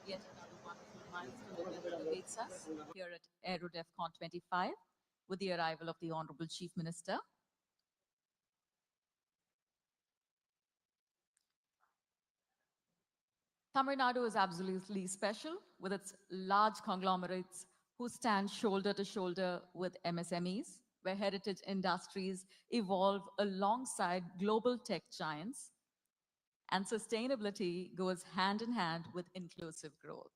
yet another wonderful milestone that awaits us here at AeroDefCon'25 with the arrival of the Honorable Chief Minister. Tamil Nadu is absolutely special with its large conglomerates who stand shoulder to shoulder with MSMEs, where heritage industries evolve alongside global tech giants, and sustainability goes hand in hand with inclusive growth.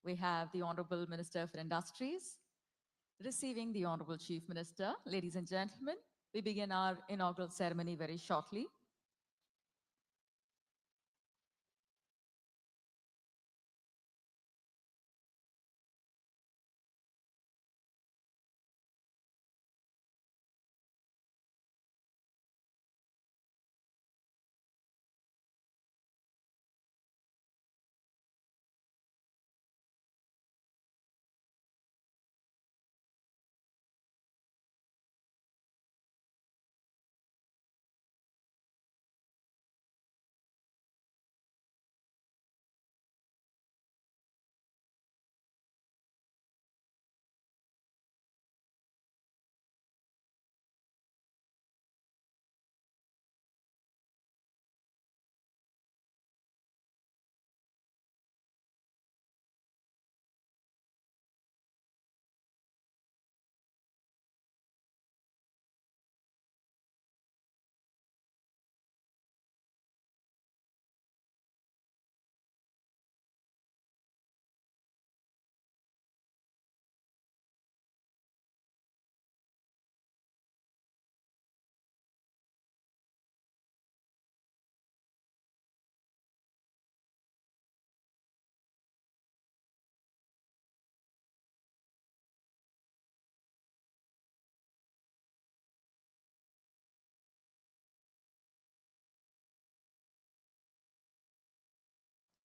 We have the Honorable Minister for Industries receiving the Honorable Chief Minister. Ladies and gentlemen, we begin our inaugural ceremony very shortly.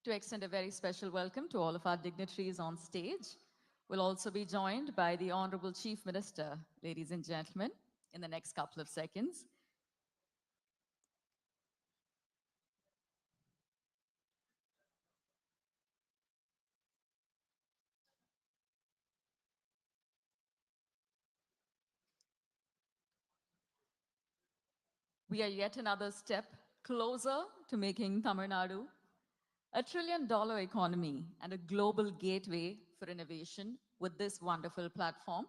To extend a very special welcome to all of our dignitaries on stage. We'll also be joined by the Honorable Chief Minister, ladies and gentlemen, in the next couple of seconds. We are yet another step closer to making Tamil Nadu a $1 trillion economy and a global gateway for innovation with this wonderful platform.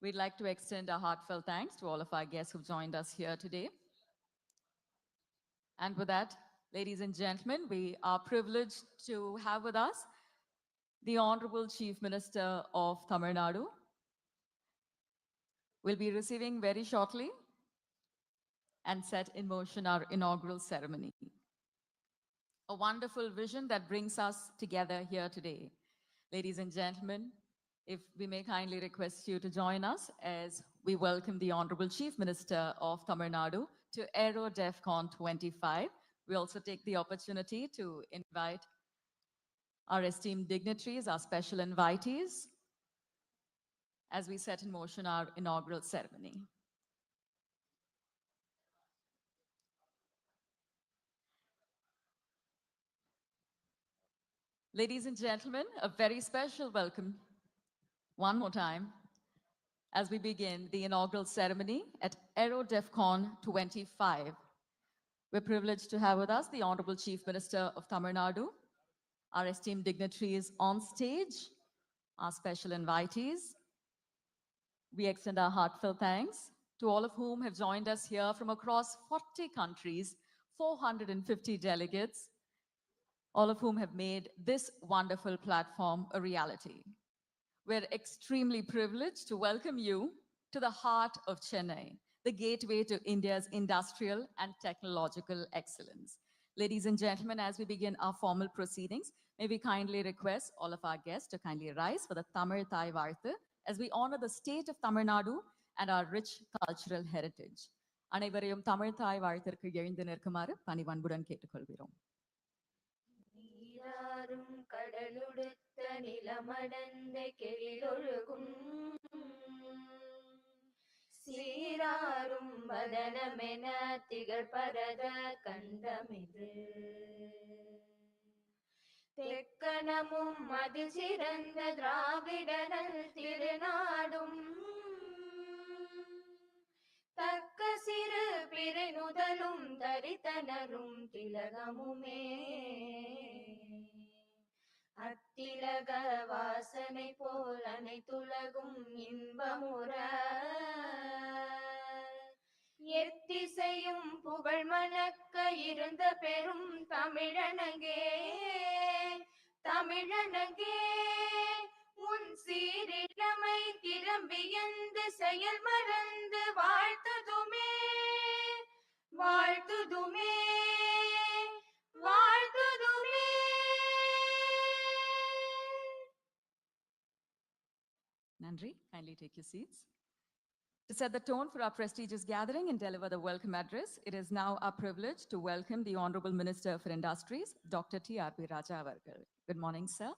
We'd like to extend our heartfelt thanks to all of our guests who've joined us here today. And with that, ladies and gentlemen, we are privileged to have with us the Honorable Chief Minister of Tamil Nadu. We'll be receiving very shortly and set in motion our inaugural ceremony. A wonderful vision that brings us together here today. Ladies and gentlemen, if we may kindly request you to join us as we welcome the Honorable Chief Minister of Tamil Nadu to AeroDefCon'25. We also take the opportunity to invite our esteemed dignitaries, our special invitees, as we set in motion our inaugural ceremony. Ladies and gentlemen, a very special welcome one more time as we begin the inaugural ceremony at AeroDefCon'25. We're privileged to have with us the Honorable Chief Minister of Tamil Nadu, our esteemed dignitaries on stage, our special invitees. We extend our heartfelt thanks to all of whom have joined us here from across 40 countries, 450 delegates, all of whom have made this wonderful platform a reality. We're extremely privileged to welcome you to the heart of Chennai, the gateway to India's industrial and technological excellence. Ladies and gentlemen, as we begin our formal proceedings, may we kindly request all of our guests to kindly rise for the Tamil Thai Varthu as we honor the state of Tamil Nadu and our rich cultural heritage. அனைவரையும் தமிழ் தாய் வாழ்த்திற்கு எழுந்து நிற்குமாறு பணிவன்புடன் கேட்டுக்கொள்கிறோம். நீராறும் கடலுடுத்த நிலமடந்த கெழிலொழுகும் சீராரும் வதனமென திகழ் பரத கண்டமிது தெக்கணமும் அதில் சிறந்த திராவிடனல் திருநாடும் தக்க சிறு பிறை நுதலும் தரித்தனரும் திலகமுமே அத்திலக வாசனை போல் அனைத்துலகும் இன்பமுற எத்திசையும் புகழ் மணக்க இருந்த பெரும் தமிழனங்கே தமிழனங்கே உன் சீரிழமை திறம்பியந்து செயல் மறந்து வாழ்த்துதுமே வாழ்த்துதுமே வாழ்த்துதுமே. Nandri, kindly take your seats. To set the tone for our prestigious gathering and deliver the welcome address, it is now our privilege to welcome the Honorable Minister for Industries, Dr. T.R.P. Raja Avarkal. Good morning, sir.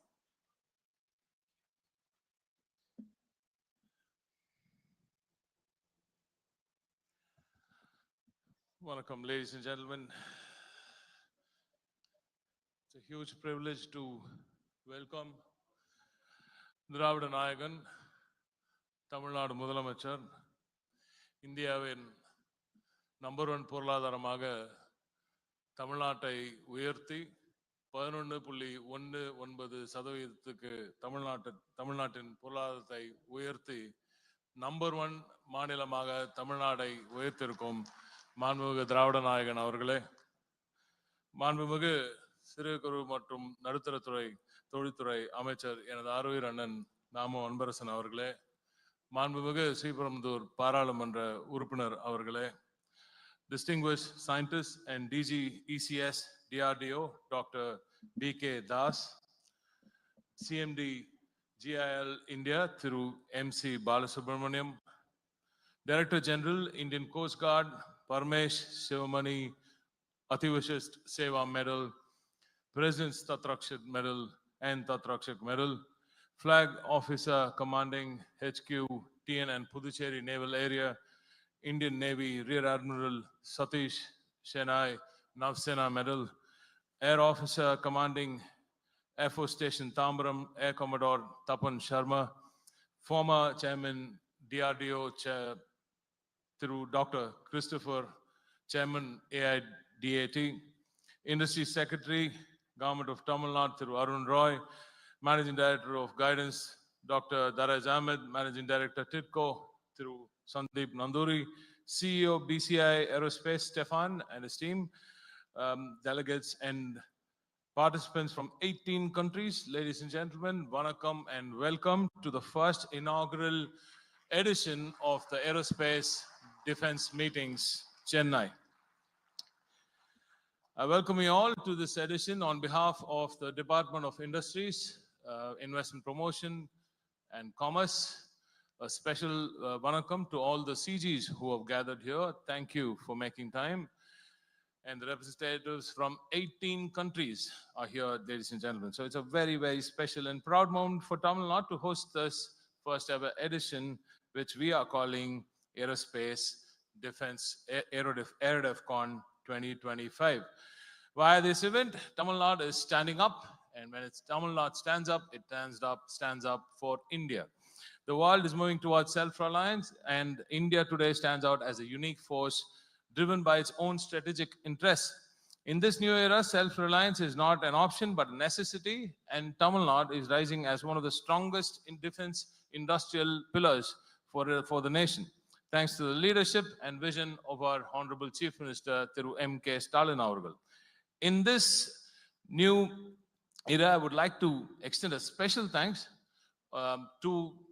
Welcome, ladies and gentlemen. It's a huge privilege to welcome திராவிட நாயகன் தமிழ்நாடு முதலமைச்சர் இந்தியாவின் number 1 பொருளாதாரமாக தமிழ்நாட்டை உயர்த்தி 11.19% தமிழ்நாட்டின் பொருளாதாரத்தை உயர்த்தி number 1 மாநிலமாக தமிழ்நாடை உயர்த்திருக்கும் மாண்புமிகு திராவிட நாயகன் அவர்களே, மாண்புமிகு சிறு குறு மற்றும் நடுத்தரத்துறை தொழில்துறை அமைச்சர் எனது ஆருயிர் அண்ணன் நாமு அன்பரசன் அவர்களே, மாண்புமிகு ஸ்ரீபெரும்புதூர் பாராளுமன்ற உறுப்பினர் அவர்களே, distinguished scientists and DG ECS DRDO Dr. BK Das, CMD GIL India through MC Balasubramaniam, Director General Indian Coast Guard Parmesh Shivamani Ativishist Seva Medal, President's Tatrakshak Medal and Tatrakshak Medal, Flag Officer Commanding HQ TN and Puducherry Naval Area, Indian Navy Rear Admiral Satish Shenai Navsena Medal, Air Officer Commanding Air Force Station Tambaram Air Commodore Tapan Sharma, former Chairman DRDO through Dr. Christopher, Chairman AIDAT, Industry Secretary, Government of Tamil Nadu through Arun Roy, Managing Director of Guidance, Dr. Daraj Ahmed, Managing Director TIDCO through Sandeep Nanduri, CEO BCI Aerospace Stefan and his team, delegates and participants from 18 countries, ladies and gentlemen, vanakkam and welcome to the first inaugural edition of the Aerospace Defense Meetings, Chennai. I welcome you all to this edition on behalf of the Department of Industries, Investment Promotion and Commerce. A special vanakkam to all the CGs who have gathered here. Thank you for making time. And the representatives from 18 countries are here, ladies and gentlemen. So it's a very, very special and proud moment for Tamil Nadu to host this first ever edition, which we are calling Aerospace Defense AeroDefCon'25. Via this event, Tamil Nadu is standing up, and when it's Tamil Nadu stands up, it stands up for India. The world is moving towards self-reliance, and India today stands out as a unique force driven by its own strategic interests. In this new era, self-reliance is not an option but a necessity, and Tamil Nadu is rising as one of the strongest in defense industrial pillars for the nation, thanks to the leadership and vision of our Honorable Chief Minister Thiru M.K. Stalin avargal. In this new era, I would like to extend a special thanks to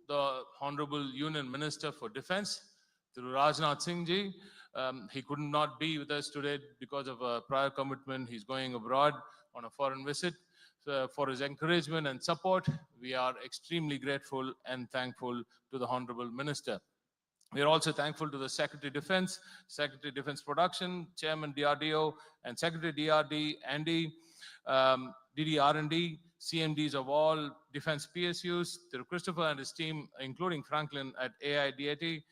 the Honorable Union Minister for Defense, Thiru Rajnath Singh Ji. He could not be with us today because of a prior commitment. He's going abroad on a foreign visit. So for his encouragement and support, we are extremely grateful and thankful to the Honorable Minister. We are also thankful to the Secretary Defense, Secretary Defense Production, Chairman DRDO, and Secretary DRD, Andy, DDR&D, CMDs of all defense PSUs, through Christopher and his team, including Franklin at AIDAT,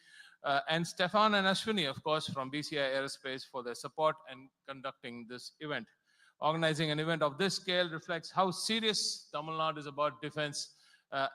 and Stefan and Ashwini, of course, from BCI Aerospace for their support and conducting this event. Organizing an event of this scale reflects how serious Tamil Nadu is about defense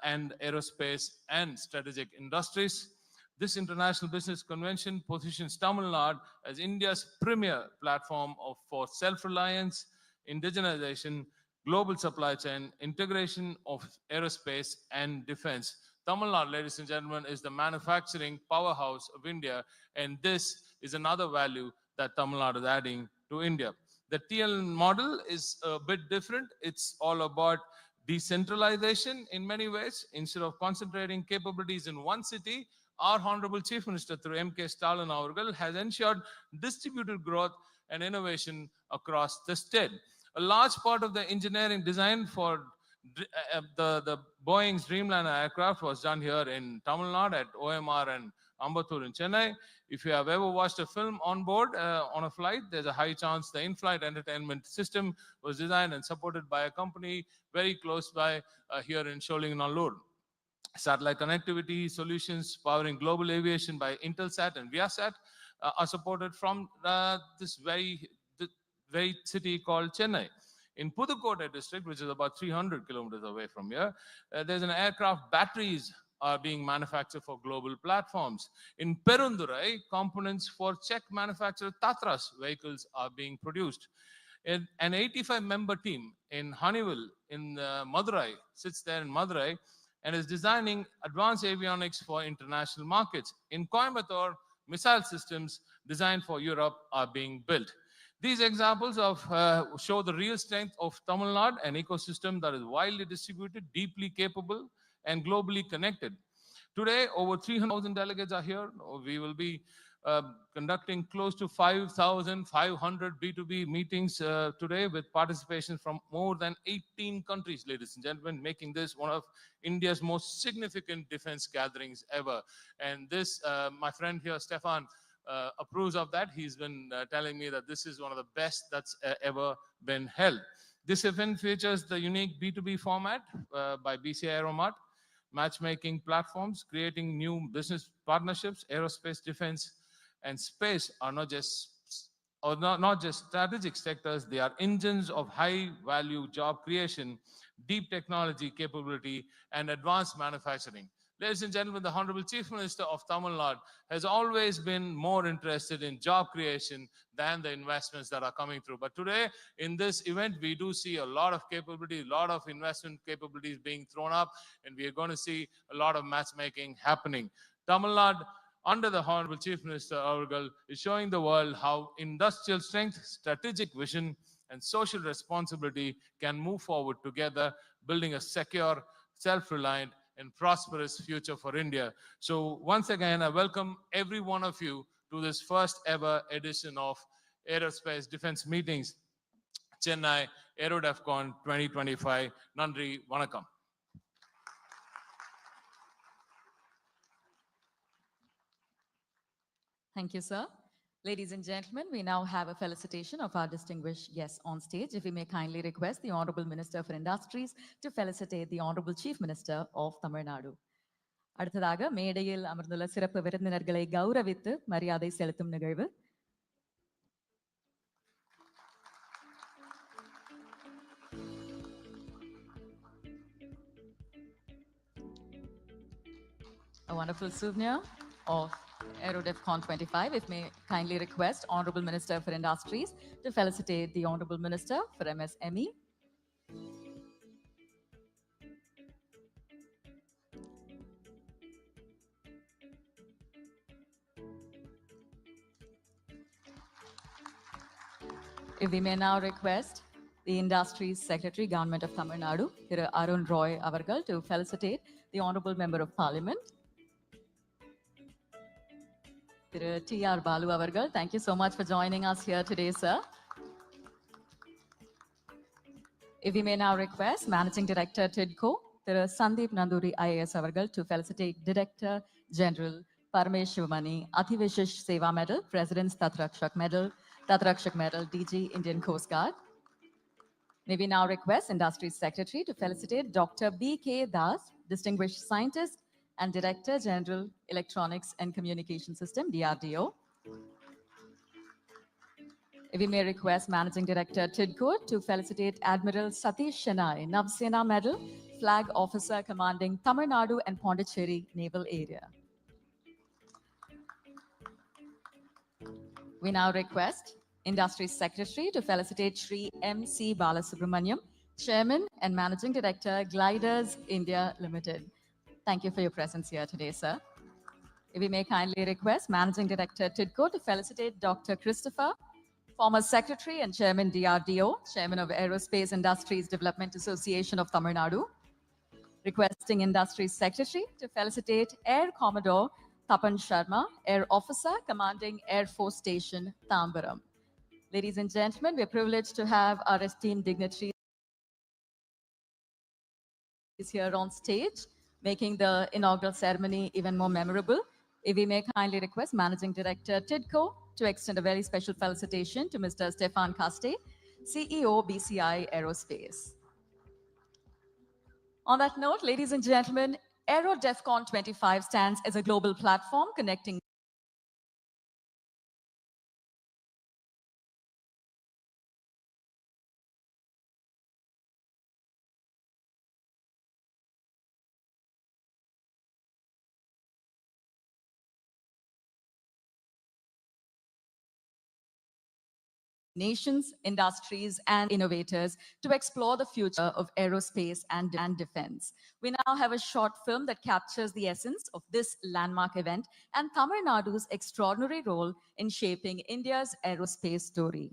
and aerospace and strategic industries. This international business convention positions Tamil Nadu as India's premier platform for self-reliance, indigenization, global supply chain, integration of aerospace and defense. Tamil Nadu, ladies and gentlemen, is the manufacturing powerhouse of India, and this is another value that Tamil Nadu is adding to India. The TL model is a bit different. It's all about decentralization in many ways. Instead of concentrating capabilities in one city, our Honorable Chief Minister through MK Stalin Avargal has ensured distributed growth and innovation across the state. A large part of the engineering design for the Boeing's Dreamliner aircraft was done here in Tamil Nadu at OMR and Ambattur in Chennai. If you have ever watched a film on board on a flight, there's a high chance the in-flight entertainment system was designed and supported by a company very close by here in Sholinganallur. Satellite connectivity solutions powering global aviation by Intelsat and Viasat are supported from this very city called Chennai. In Pudukkottai district, which is about 300 kilometers away from here, there's an aircraft batteries are being manufactured for global platforms. In Perundurai, components for Czech manufacturer Tatra's vehicles are being produced. An 85-member team in Honeywell in Madurai sits there in Madurai and is designing advanced avionics for international markets. In Coimbatore, missile systems designed for Europe are being built. These examples show the real strength of Tamil Nadu, an ecosystem that is widely distributed, deeply capable, and globally connected. Today, over 300,000 delegates are here. We will be conducting close to 5,500 B2B meetings today with participation from more than 18 countries, ladies and gentlemen, making this one of India's most significant defense gatherings ever. And this, my friend here, Stefan, approves of that. He's been telling me that this is one of the best that's ever been held. This event features the unique B2B format by BC Aeromart, matchmaking platforms, creating new business partnerships. Aerospace, defense, and space are not just strategic sectors, they are engines of high value job creation, deep technology capability, and advanced manufacturing. Ladies and gentlemen, the Honorable Chief Minister of Tamil Nadu has always been more interested in job creation than the investments that are coming through. But today, in this event, we do see a lot of capability, a lot of investment capabilities being thrown up, and we are going to see a lot of matchmaking happening. Tamil Nadu, under the Honorable Chief Minister Avargal, is showing the world how industrial strength, strategic vision, and social responsibility can move forward together, building a secure, self-reliant, and prosperous future for India. So once again, I welcome every one of you to this first ever edition of Aerospace Defense Meetings, Chennai AeroDefCon 2025. Nandri, Vanakkam. Thank you, sir. Ladies and gentlemen, we now have a felicitation of our distinguished guests on stage. If we may kindly request the Honorable Minister for Industries to felicitate the Honorable Chief Minister of Tamil Nadu. அடுத்ததாக மேடையில் அமர்ந்துள்ள சிறப்பு விருந்தினர்களை கௌரவித்து மரியாதை செலுத்தும் நிகழ்வு. A wonderful souvenir of AeroDefCon'25. If may kindly request Honorable Minister for Industries to felicitate the Honorable Minister for MSME. If we may now request the Industries Secretary, Government of Tamil Nadu, Thiru Arun Roy Avargal, to felicitate the Honorable Member of Parliament, Thiru T.R. Balu Avargal. Thank you so much for joining us here today, sir. If we may now request Managing Director, TIDCO, Thiru Sandeep Nanduri IAS Avargal, to felicitate Director General Paramesh Shivamani, Athivishish Seva Medal, President's Tatrakshak Medal, DG, Indian Coast Guard. May we now request Industries Secretary to felicitate Dr. B.K. Das, Distinguished Scientist and Director General, Electronics and Communication System, DRDO. If we may request Managing Director TIDCO to felicitate Admiral Satish Shenoy, Navsena Medal, Flag Officer commanding Tamil Nadu and Pondicherry Naval Area. We now request Industry Secretary to felicitate Shri M.C. Balasubramaniam, Chairman and Managing Director, Gliders India Limited. Thank you for your presence here today, sir. If we may kindly request Managing Director TIDCO to felicitate Dr. Christopher, former Secretary and Chairman DRDO, Chairman of Aerospace Industries Development Association of Tamil Nadu, requesting Industry Secretary to felicitate Air Commodore Tapan Sharma, Air Officer commanding Air Force Station, Tambaram. Ladies and gentlemen, we are privileged to have our esteemed dignitaries here on stage, making the inaugural ceremony even more memorable. If we may kindly request Managing Director TIDCO to extend a very special felicitation to Mr. Stefan Caste, CEO BCI Aerospace. On that note, ladies and gentlemen, AeroDefCon'25 stands as a global platform connecting nations, industries, and innovators to explore the future of aerospace and defense. We now have a short film that captures the essence of this landmark event and Tamil Nadu's extraordinary role in shaping India's aerospace story.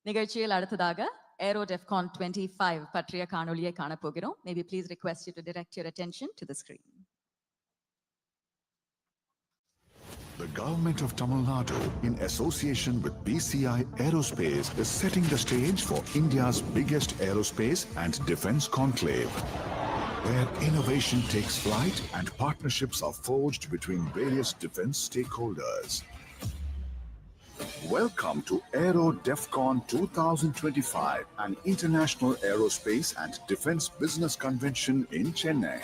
நிகழ்ச்சியில் அடுத்ததாக AeroDefCon 25 பற்றிய காணொளியை காணப்போகிறோம். May we please request you to direct your attention to the screen. The government of Tamil Nadu, in association with BCI Aerospace, is setting the stage for India's biggest aerospace and defense conclave, where innovation takes flight and partnerships are forged between various defense stakeholders. Welcome to AeroDefCon 2025, an international aerospace and defense business convention in Chennai.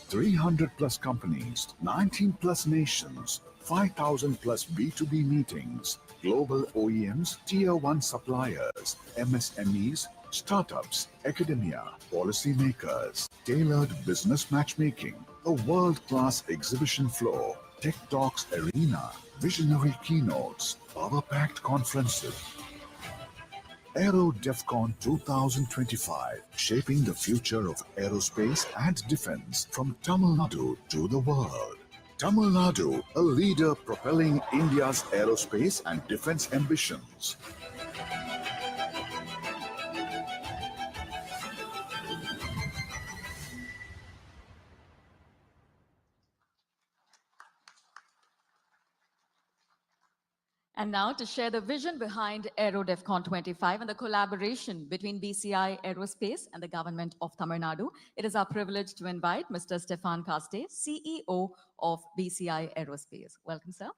300 plus companies, 19 plus nations, 5,000 plus B2B meetings, global OEMs, tier 1 suppliers, MSMEs, startups, academia, policymakers, tailored business matchmaking, a world-class exhibition floor, tech talks arena, visionary keynotes, power-packed conferences. AeroDefCon 2025, shaping the future of aerospace and defense from Tamil Nadu to the world. Tamil Nadu, a leader propelling India's aerospace and defense ambitions. And now to share the vision behind AeroDefCon 25 and the collaboration between BCI Aerospace and the government of Tamil Nadu, it is our privilege to invite Mr. Stefan Caste, CEO of BCI Aerospace. Welcome, sir.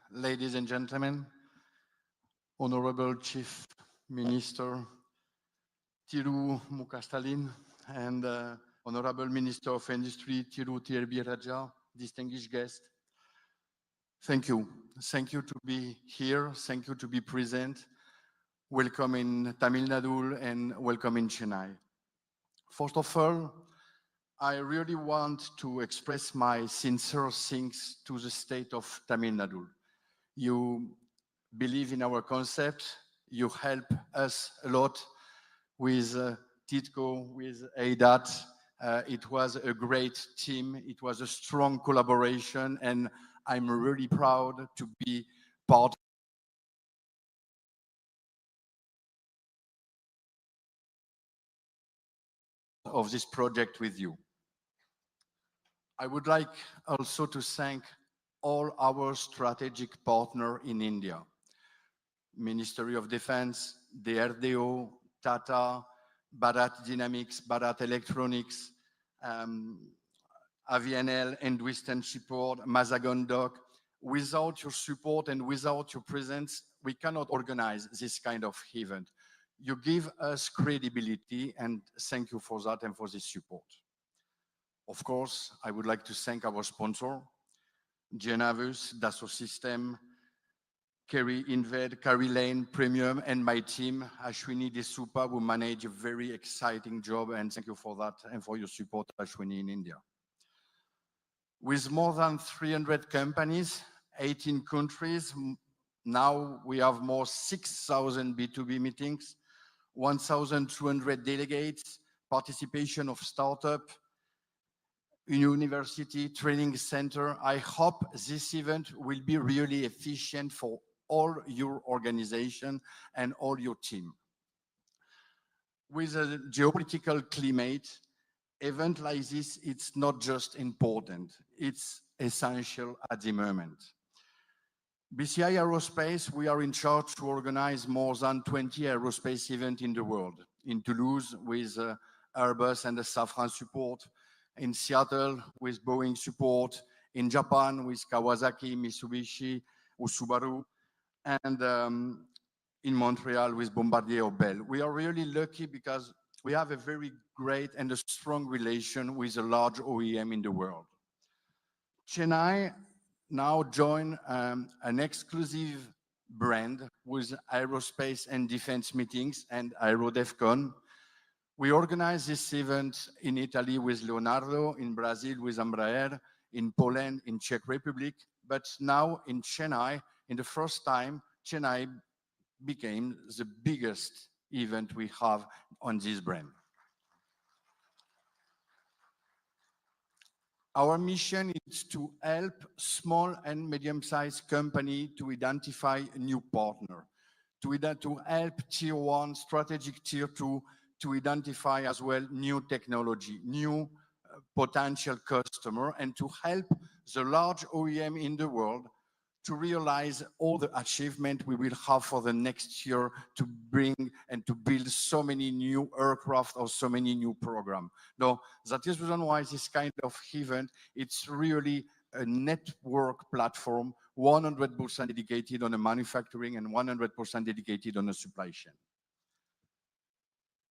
Ladies and gentlemen, Honorable Chief Minister Thiru Mukastalin and Honorable Minister of Industry Thiru TLB Raja, distinguished guests, thank you. Thank you to be here. Thank you to be present. Welcome in Tamil Nadu and welcome in Chennai. First of all, I really want to express my sincere thanks to the state of Tamil Nadu. You believe in our concept. You help us a lot with TIDCO, with ADAT. It was a great team. It was a strong collaboration, and I'm really proud to be part of this project with you. I would like also to thank all our strategic partners in India. Ministry of Defense, DRDO, Tata, Bharat Dynamics, Bharat Electronics, AVNL, and Western Shipboard, Mazagon Dock. Without your support and without your presence, we cannot organize this kind of event. You give us credibility, and thank you for that and for this support. Of course, I would like to thank our sponsor, Genavus, Dassault System, Kerry Inved, Carrie Lane, Premium, and my team, Ashwini Desupa, who manage a very exciting job, and thank you for that and for your support, Ashwini, in India. With more than 300 companies, 18 countries, now we have more 6,000 B2B meetings, 1,200 delegates, participation of startup, university, training center. I hope this event will be really efficient for all your organization and all your team. With a geopolitical climate, event like this, it's not just important, it's essential at the moment. BCI Aerospace, we are in charge to organize more than 20 aerospace events in the world. In Toulouse with Airbus and the Safran support, in Seattle with Boeing support, in Japan with Kawasaki, Mitsubishi, or Subaru, and in Montreal with Bombardier or Bell. We are really lucky because we have a very great and a strong relation with a large OEM in the world. Chennai now join an exclusive brand with aerospace and defense meetings and AeroDefCon'. We organize this event in Italy with Leonardo, in Brazil with Embraer, in Poland, in Czech Republic, but now in Chennai, in the first time, Chennai became the biggest event we have on this brand. Our mission is to help small and medium-sized companies to identify a new partner, to help tier one, strategic tier two, to identify as well new technology, new potential customer, and to help the large OEM in the world to realize all the achievement we will have for the next year to bring and to build so many new aircraft or so many new programs. Now, that is the reason why this kind of event, it's really a network platform, 100% dedicated on the manufacturing and 100% dedicated on the supply chain.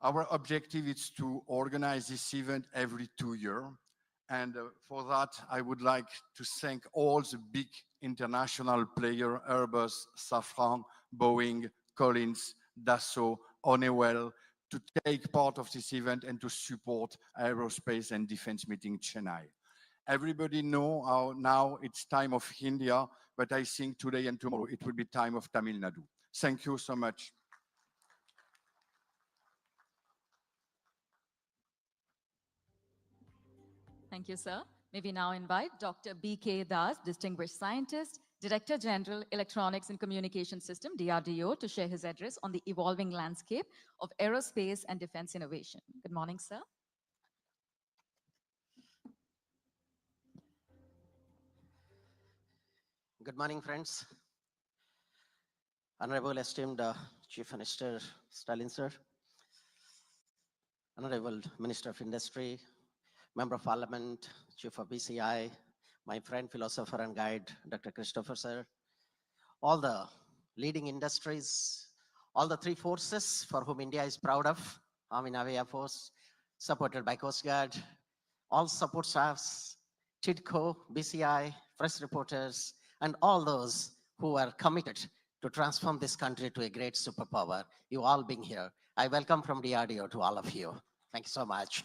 Our objective is to organize this event every 2 years. And for that, I would like to thank all the big international players, Airbus, Safran, Boeing, Collins, Dassault, Honeywell, to take part of this event and to support aerospace and defense meeting Chennai. Everybody know how now it's time of India, but I think today and tomorrow it will be time of Tamil Nadu. Thank you so much. Thank you, sir. May we now invite Dr. B.K. Das, Distinguished Scientist, Director General, Electronics and Communication System, DRDO, to share his address on the evolving landscape of aerospace and defense innovation. Good morning, sir. Good morning, friends. Honorable esteemed Chief Minister Stalin, sir. Honorable Minister of Industry, Member of Parliament, Chief of BCI, my friend, philosopher and guide, Dr. Christopher, sir. All the leading industries, all the three forces for whom India is proud of, Army, Navy, Air Force, supported by Coast Guard, all support staffs, TIDCO, BCI, press reporters, and all those who are committed to transform this country to a great superpower. You all being here. I welcome from DRDO to all of you. Thank you so much.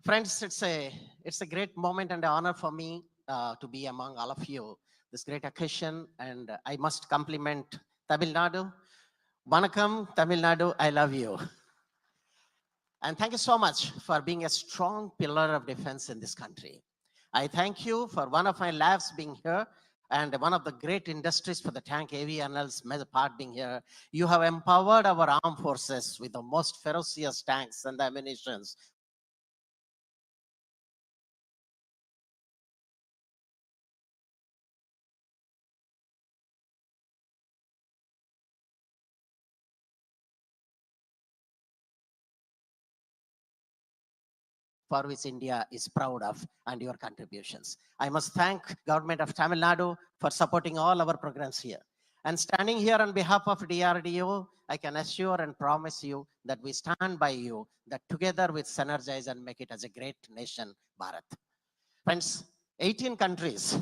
Friends, it's a great moment and an honor for me to be among all of you. This great occasion, and I must compliment Tamil Nadu. Vanakkam, Tamil Nadu, I love you. And thank you so much for being a strong pillar of defense in this country. I thank you for one of my labs being here and one of the great industries for the tank AVNL's major part being here. You have empowered our armed forces with the most ferocious tanks and ammunitions. For which India is proud of and your contributions. I must thank Government of Tamil Nadu for supporting all our programs here. And standing here on behalf of DRDO, I can assure and promise you that we stand by you, that together we synergize and make it as a great nation, Bharat. Friends, 18 countries,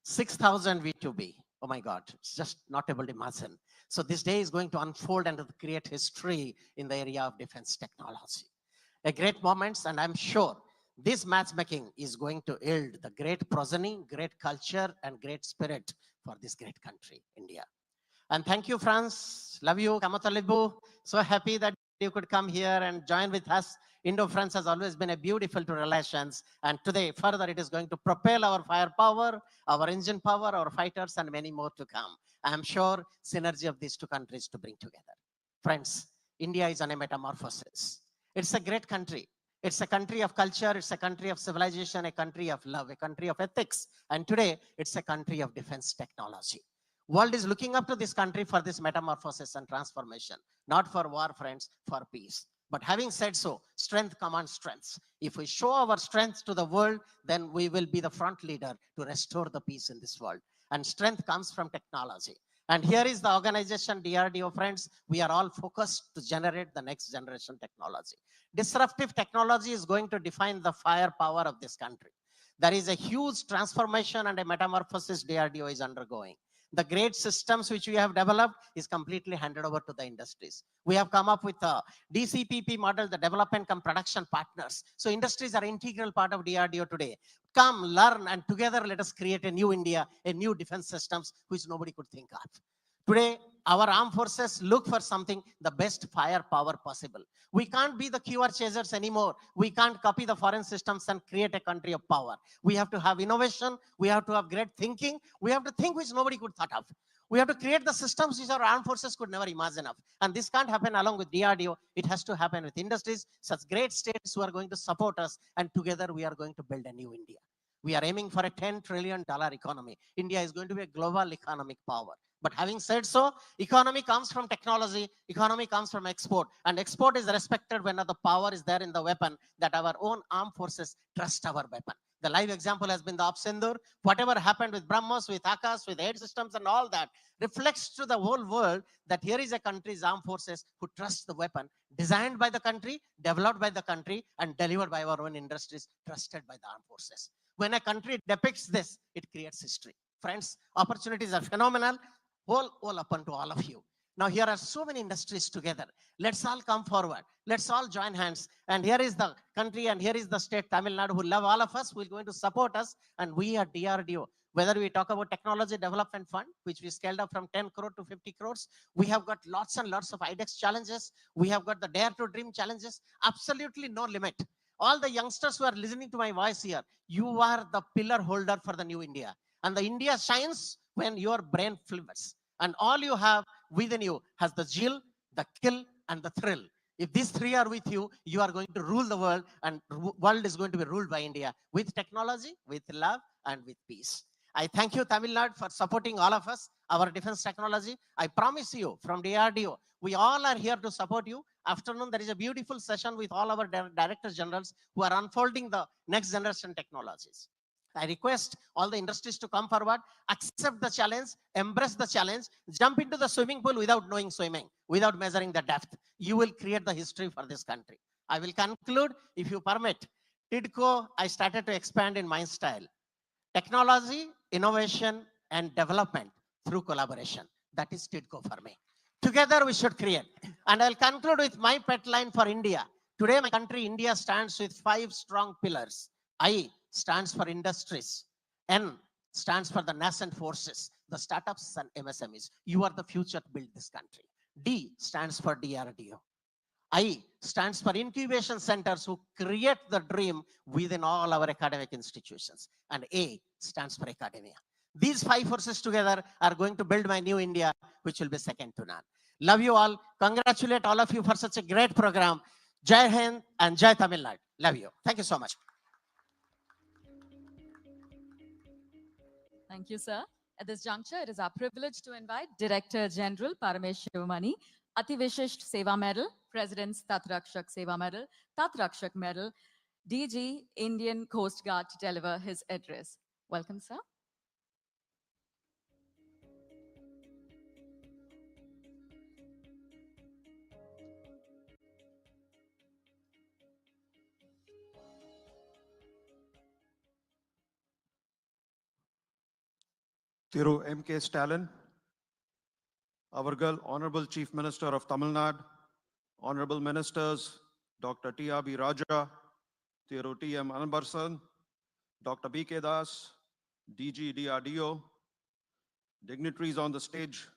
6,000 V2B. Oh my God, it's just not able to imagine. So this day is going to unfold and create history in the area of defense technology. A great moments, and I'm sure this matchmaking is going to yield the great progeny, great culture, and great spirit for this great country, India. And thank you, France. Love you, Kamatalibu. So happy that you could come here and join with us. Indo-France has always been a beautiful to relations. And today, further, it is going to propel our firepower, our engine power, our fighters, and many more to come. I am sure synergy of these two countries to bring together. Friends, India is on a metamorphosis. It's a great country. It's a country of culture. It's a country of civilization, a country of love, a country of ethics. And today, it's a country of defense technology. World is looking up to this country for this metamorphosis and transformation, not for war, friends, for peace. But having said so, strength commands strength. If we show our strength to the world, then we will be the front leader to restore the peace in this world. And strength comes from technology. And here is the organization DRDO, friends. We are all focused to generate the next generation technology. Disruptive technology is going to define the firepower of this country. There is a huge transformation and a metamorphosis DRDO is undergoing. The great systems which we have developed is completely handed over to the industries. We have come up with a DCPP model, the development and production partners. So industries are an integral part of DRDO today. Come, learn, and together let us create a new India, a new defense systems which nobody could think of. Today, our armed forces look for something, the best firepower possible. We can't be the QR chasers anymore. We can't copy the foreign systems and create a country of power. We have to have innovation. We have to have great thinking. We have to think which nobody could thought of. We have to create the systems which our armed forces could never imagine of. And this can't happen along with DRDO. It has to happen with industries, such great states who are going to support us. And together we are going to build a new India. We are aiming for a $10 trillion economy. India is going to be a global economic power. But having said so, economy comes from technology, economy comes from export, and export is respected when the power is there in the weapon, that our own armed forces trust our weapon. The live example has been the Sindur. Whatever happened with BrahMos, with Akash, with air systems and all that reflects to the whole world that here is a country's armed forces who trust the weapon, designed by the country, developed by the country, and delivered by our own industries, trusted by the armed forces. When a country depicts this, it creates history. Friends, opportunities are phenomenal. All upon to all of you. Now here are so many industries together. Let's all come forward. Let's all join hands. And here is the country and here is the state, Tamil Nadu, who love all of us, who are going to support us. And we at DRDO, whether we talk about Technology Development Fund, which we scaled up from 10 crore to 50 crores, we have got lots and lots of IDEX challenges. We have got the Dare to Dream challenges. Absolutely no limit. All the youngsters who are listening to my voice here, you are the pillar holder for the new India. And the India shines when your brain flips. And all you have within you has the zeal, the kill, and the thrill. If these three are with you, you are going to rule the world, and world is going to be ruled by India with technology, with love, and with peace. I thank you, Tamil Nadu, for supporting all of us, our defense technology. I promise you from DRDO, we all are here to support you. Afternoon, there is a beautiful session with all our directors generals who are unfolding the next generation technologies. I request all the industries to come forward, accept the challenge, embrace the challenge, jump into the swimming pool without knowing swimming, without measuring the depth. You will create the history for this country. I will conclude, if you permit. TIDCO, I started to expand in my style. Technology, innovation, and development through collaboration. That is TIDCO for me. Together we should create. And I'll conclude with my pet line for India. Today, my country, India, stands with 5 strong pillars. I stands for industries. N stands for the nascent forces, the startups and MSMEs. You are the future to build this country. D stands for DRDO. I stands for incubation centers who create the dream within all our academic institutions. And A stands for academia. These 5 forces together are going to build my new India, which will be second to none. Love you all. Congratulate all of you for such a great program. Jai Hind and Jai Tamil Nadu. Love you. Thank you so much. Thank you, sir. At this juncture, it is our privilege to invite Director General Paramesh Shivamani, Ati Vishisht Seva Medal, President's Tat Rakshak Seva Medal, Tat Rakshak Medal, DG, Indian Coast Guard, to deliver his address. Welcome, sir. Thiru M.K. Stalin, our girl, Honorable Chief Minister of Tamil Nadu, Honorable Ministers, Dr. T.R.B. Raja, Thiru T.M. Anbarsan, Dr. B.K. Das, DG DRDO, dignitaries on the stage,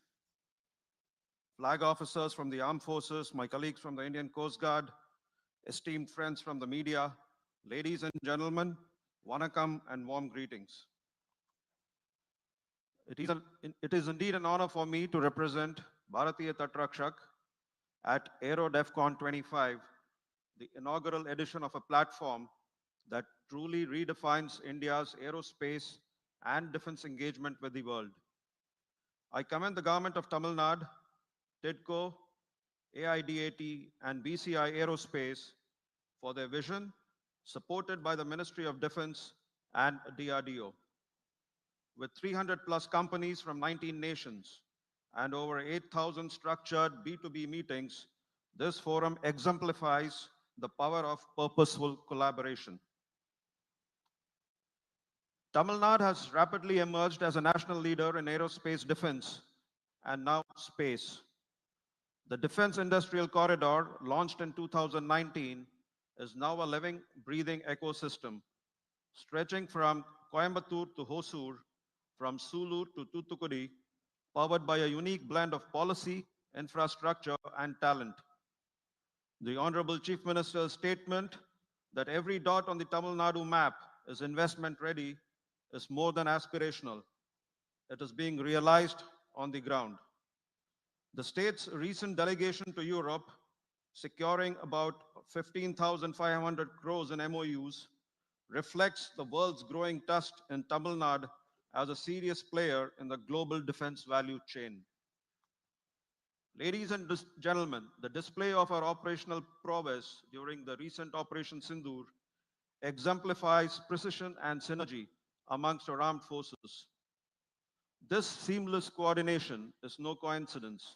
flag officers from the armed forces, my colleagues from the Indian Coast Guard, esteemed friends from the media, ladies and gentlemen, Vanakkam and warm greetings. It is indeed an honor for me to represent Bharatiya Tatrakshak at AeroDefCon'25, the inaugural edition of a platform that truly redefines India's aerospace and defense engagement with the world. I commend the government of Tamil Nadu, TIDCO, AIDAT, and BCI Aerospace for their vision, supported by the Ministry of Defense and DRDO. With 300 plus companies from 19 nations and over 8,000 structured B2B meetings, this forum exemplifies the power of purposeful collaboration. Tamil Nadu has rapidly emerged as a national leader in aerospace defense and now space. The Defense Industrial Corridor, launched in 2019, is now a living, breathing ecosystem, stretching from Coimbatore to Hosur, from Sulu to Toothukudi, powered by a unique blend of policy, infrastructure, and talent. The Honorable Chief Minister's statement that every dot on the Tamil Nadu map is investment ready is more than aspirational. It is being realized on the ground. The state's recent delegation to Europe, securing about 15,500 crores in MOUs, reflects the world's growing trust in Tamil Nadu as a serious player in the global defense value chain. Ladies and gentlemen, the display of our operational prowess during the recent Operation Sindoor exemplifies precision and synergy amongst our armed forces. This seamless coordination is no coincidence.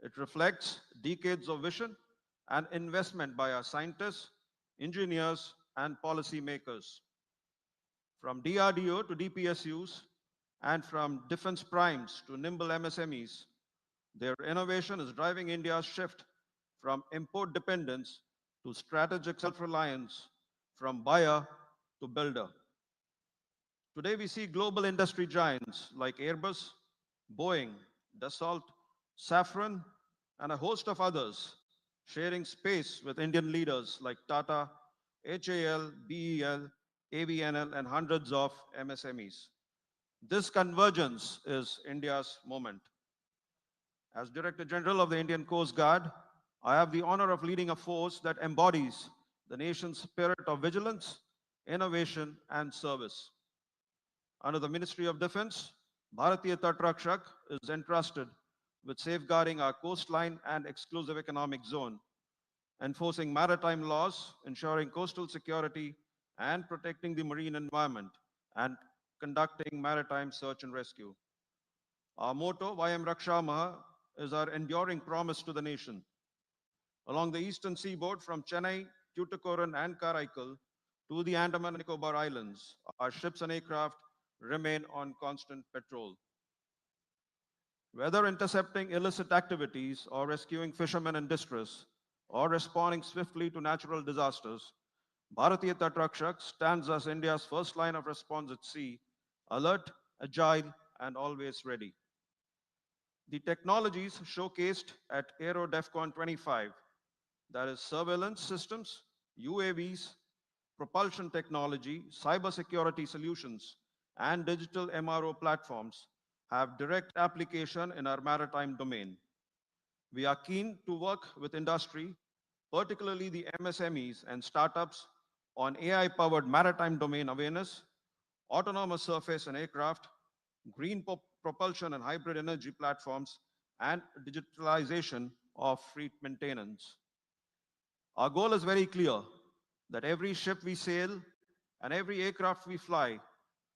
It reflects decades of vision and investment by our scientists, engineers, and policymakers. From DRDO to DPSUs, and from defense primes to nimble MSMEs, their innovation is driving India's shift from import dependence to strategic self-reliance, from buyer to builder. Today, we see global industry giants like Airbus, Boeing, Dassault, Safran, and a host of others sharing space with Indian leaders like Tata, HAL, BEL, AVNL, and hundreds of MSMEs. This convergence is India's moment. As Director General of the Indian Coast Guard, I have the honor of leading a force that embodies the nation's spirit of vigilance, innovation, and service. Under the Ministry of Defense, Bharatiya Tatrakshak is entrusted with safeguarding our coastline and exclusive economic zone, enforcing maritime laws, ensuring coastal security, and protecting the marine environment, and conducting maritime search and rescue. Our motto, Vayam Rakshamaha, is our enduring promise to the nation. Along the eastern seaboard from Chennai, Tuticorin, and Karaikal to the Andaman and Nicobar Islands, our ships and aircraft remain on constant patrol. Whether intercepting illicit activities or rescuing fishermen in distress or responding swiftly to natural disasters, Bharatiya Tatrakshak stands as India's first line of response at sea, alert, agile, and always ready. The technologies showcased at AeroDefCon'25, that is surveillance systems, UAVs, propulsion technology, cybersecurity solutions, and digital MRO platforms, have direct application in our maritime domain. We are keen to work with industry, particularly the MSMEs and startups, on AI-powered maritime domain awareness, autonomous surface and aircraft, green propulsion and hybrid energy platforms, and digitalization of fleet maintenance. Our goal is very clear, that every ship we sail and every aircraft we fly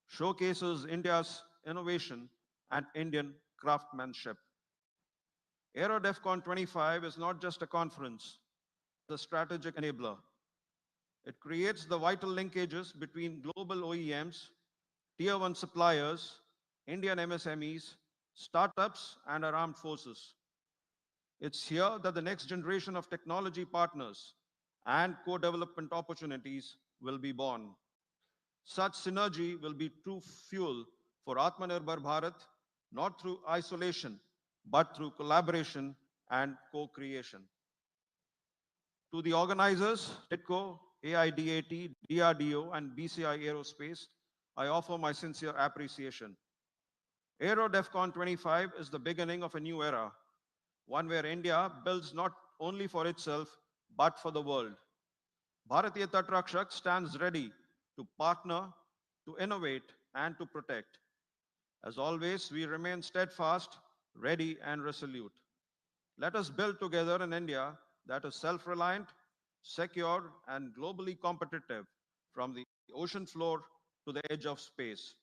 showcases India's innovation and Indian craftsmanship. AeroDefCon'25 is not just a conference, it's a strategic enabler. It creates the vital linkages between global OEMs, tier one suppliers, Indian MSMEs, startups, and our armed forces. It's here that the next generation of technology partners and co-development opportunities will be born. Such synergy will be true fuel for Atmanirbhar Bharat, not through isolation, but through collaboration and co-creation. To the organizers, TIDCO, AIDAT, DRDO, and BCI Aerospace, I offer my sincere appreciation. AeroDefCon'25 is the beginning of a new era, one where India builds not only for itself, but for the world. Bharatiya Tatrakshak stands ready to partner, to innovate, and to protect. As always, we remain steadfast, ready, and resolute. Let us build together an India that is self-reliant, secure, and globally competitive from the ocean floor to the edge of space.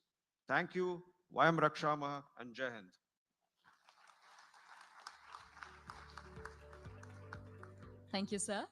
Thank you, Vayam Rakshama, and Jai Hind. Thank you, sir.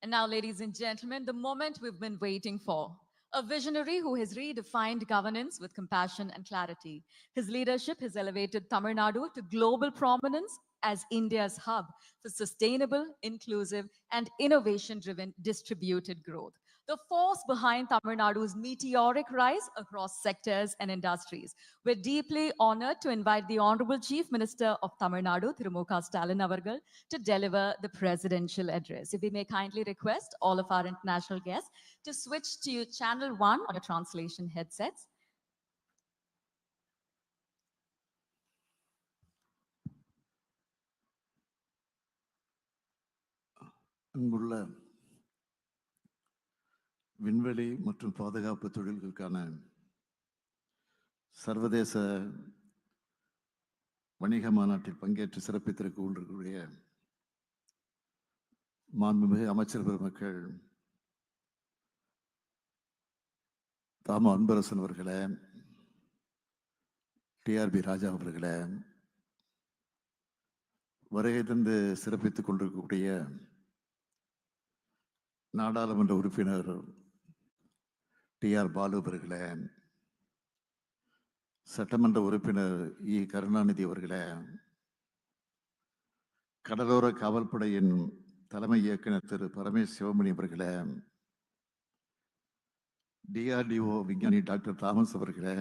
And now, ladies and gentlemen, the moment we've been waiting for. A visionary who has redefined governance with compassion and clarity. His leadership has elevated Tamil Nadu to global prominence as India's hub for sustainable, inclusive, and innovation-driven distributed growth. The force behind Tamil Nadu's meteoric rise across sectors and industries. We're deeply honored to invite the Honorable Chief Minister of Tamil Nadu, Thiru Stalin Avargal, to deliver the presidential address. If we may kindly request all of our international guests to switch to channel 1 on your translation headsets. அன்புள்ள விண்வெளி மற்றும் பாதுகாப்பு தொழில்களுக்கான சர்வதேச வணிக மாநாட்டில் பங்கேற்று சிறப்பித்திருக்க கொண்டிருக்கக்கூடிய மாண்புமிகு அமைச்சர் பெருமக்கள், தாம அன்பரசன் அவர்களே, டிஆர்பி ராஜா அவர்களே, வருகை தந்து சிறப்பித்துக் கொண்டிருக்கக்கூடிய நாடாளுமன்ற உறுப்பினர் டிஆர் பாலு அவர்களே, சட்டமன்ற உறுப்பினர் இ கருணாநிதி அவர்களே, கடலோர காவல்படையின் தலைமை இயக்குனர் திரு பரமேஷ் சிவமணி அவர்களே, டிஆர்டிஓ விஞ்ஞானி டாக்டர் தாமஸ் அவர்களே,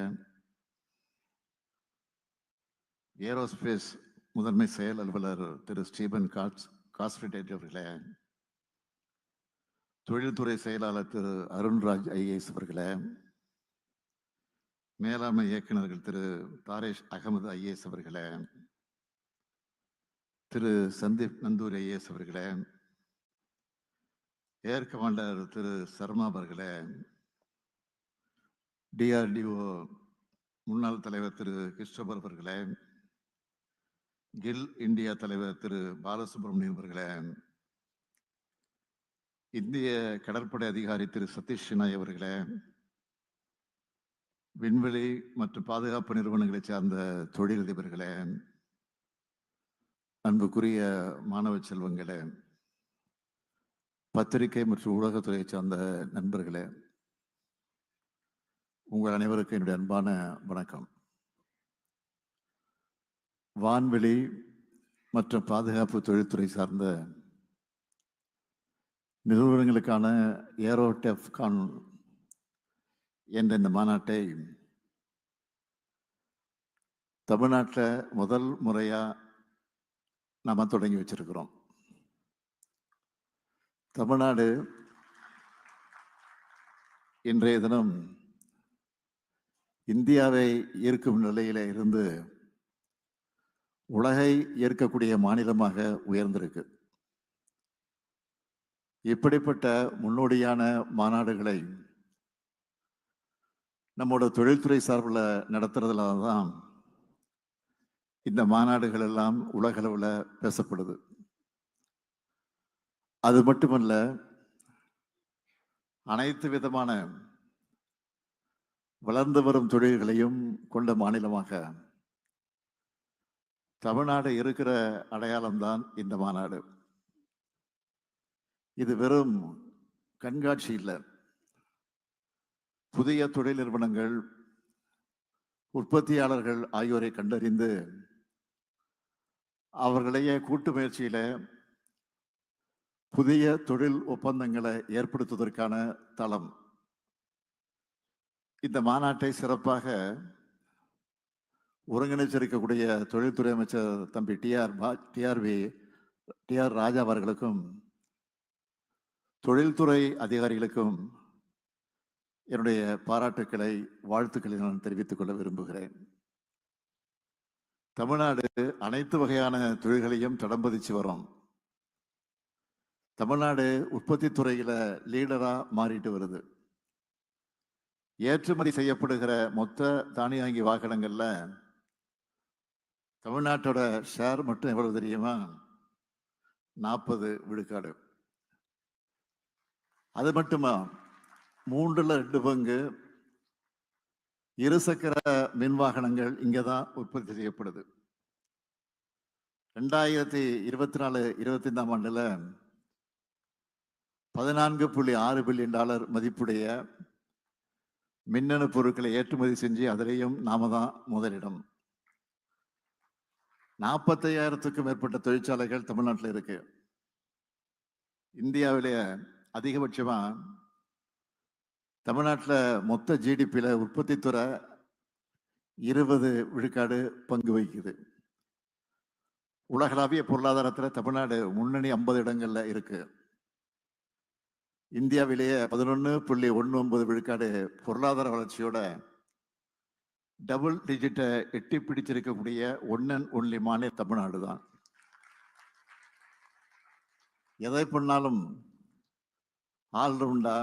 ஏரோஸ்பேஸ் முதன்மை செயல் அலுவலர் திரு ஸ்டீபன் காஸ்பிடேட் அவர்களே, தொழில்துறை செயலாளர் திரு அருண்ராஜ் ஐஏஎஸ் அவர்களே, மேலாண்மை இயக்குநர்கள் திரு தாரேஷ் அகமது ஐஏஎஸ் அவர்களே, திரு சந்தீப் நந்தூரி ஐஏஎஸ் அவர்களே, ஏர் கமாண்டர் திரு சர்மா அவர்களே, டிஆர்டிஓ முன்னாள் தலைவர் திரு கிறிஸ்டோபர் அவர்களே, கில் இந்தியா தலைவர் திரு பாலசுப்ரமணியம் அவர்களே, இந்திய கடற்படை அதிகாரி திரு சதீஷ் சினாய் அவர்களே, விண்வெளி மற்றும் பாதுகாப்பு நிறுவனங்களை சார்ந்த தொழிலதிபர்களே, அன்புக்குரிய மாணவ செல்வங்களே, பத்திரிகை மற்றும் ஊடகத்துறையை சார்ந்த நண்பர்களே, உங்கள் அனைவருக்கும் என்னுடைய அன்பான வணக்கம். வான்வெளி மற்றும் பாதுகாப்பு தொழில்துறை சார்ந்த நிறுவனங்களுக்கான ஏரோடெஃப்கான் என்ற இந்த மாநாட்டை தமிழ்நாட்டில் முதல் முறையா நாம தொடங்கி வச்சிருக்கிறோம். தமிழ்நாடு இன்றைய தினம் இந்தியாவை ஈர்க்கும் நிலையில இருந்து உலகை ஈர்க்கக்கூடிய மாநிலமாக உயர்ந்திருக்கு. இப்படிப்பட்ட முன்னோடியான மாநாடுகளை நம்மோட தொழில்துறை சார்பில் நடத்துறதுல தான் இந்த மாநாடுகள் எல்லாம் உலக அளவில் பேசப்படுது. அது மட்டுமல்ல, அனைத்து விதமான வளர்ந்து வரும் தொழில்களையும் கொண்ட மாநிலமாக தமிழ்நாடு இருக்கிற அடையாளம்தான் இந்த மாநாடு. இது வெறும் கண்காட்சி இல்லை. புதிய தொழில் நிறுவனங்கள், உற்பத்தியாளர்கள் ஆகியோரை கண்டறிந்து அவர்களிடையே கூட்டு முயற்சியில புதிய தொழில் ஒப்பந்தங்களை ஏற்படுத்துவதற்கான தளம். இந்த மாநாட்டை சிறப்பாக ஒருங்கிணைச்சிருக்கக்கூடிய தொழில்துறை அமைச்சர் தம்பி டிஆர் ராஜா அவர்களுக்கும் தொழில்துறை அதிகாரிகளுக்கும் என்னுடைய பாராட்டுக்களை, வாழ்த்துக்களை நான் தெரிவித்துக் கொள்ள விரும்புகிறேன். தமிழ்நாடு அனைத்து வகையான தொழில்களையும் தடம் பதிச்சு வரும். தமிழ்நாடு உற்பத்தி துறையில லீடரா மாறிட்டு வருது. ஏற்றுமதி செய்யப்படுகிற மொத்த தானியங்கி வாகனங்கள்ல தமிழ்நாட்டோட ஷேர் மட்டும் எவ்வளவு தெரியுமா? 40 விழுக்காடு. அது மட்டுமா, 3/2 பங்கு இருசக்கர மின் வாகனங்கள் இங்கதான் உற்பத்தி செய்யப்படுது. 2024-25 ஆண்டுல $14.6 பில்லியன் மதிப்புடைய மின்னணு பொருட்களை ஏற்றுமதி செஞ்சு அதிலேயும் நாம தான் முதலிடம். 45,000க்கும் மேற்பட்ட தொழிற்சாலைகள் தமிழ்நாட்டில் இருக்கு. இந்தியாவிலேயே அதிகபட்சமா தமிழ்நாட்டில் மொத்த ஜிடிபியில உற்பத்தி துறை 20 விழுக்காடு பங்கு வகிக்குது. உலகளாவிய பொருளாதாரத்தில் தமிழ்நாடு முன்னணி 50 இடங்கள்ல இருக்கு. இந்தியாவிலேயே 11.19 விழுக்காடு பொருளாதார வளர்ச்சியோட டபுள் டிஜிட்டை எட்டி பிடிச்சிருக்கக்கூடிய ஒன் அண்ட் ஒன்லி மாநில தமிழ்நாடு தான். எதை பண்ணாலும் ஆல்ரவுண்டா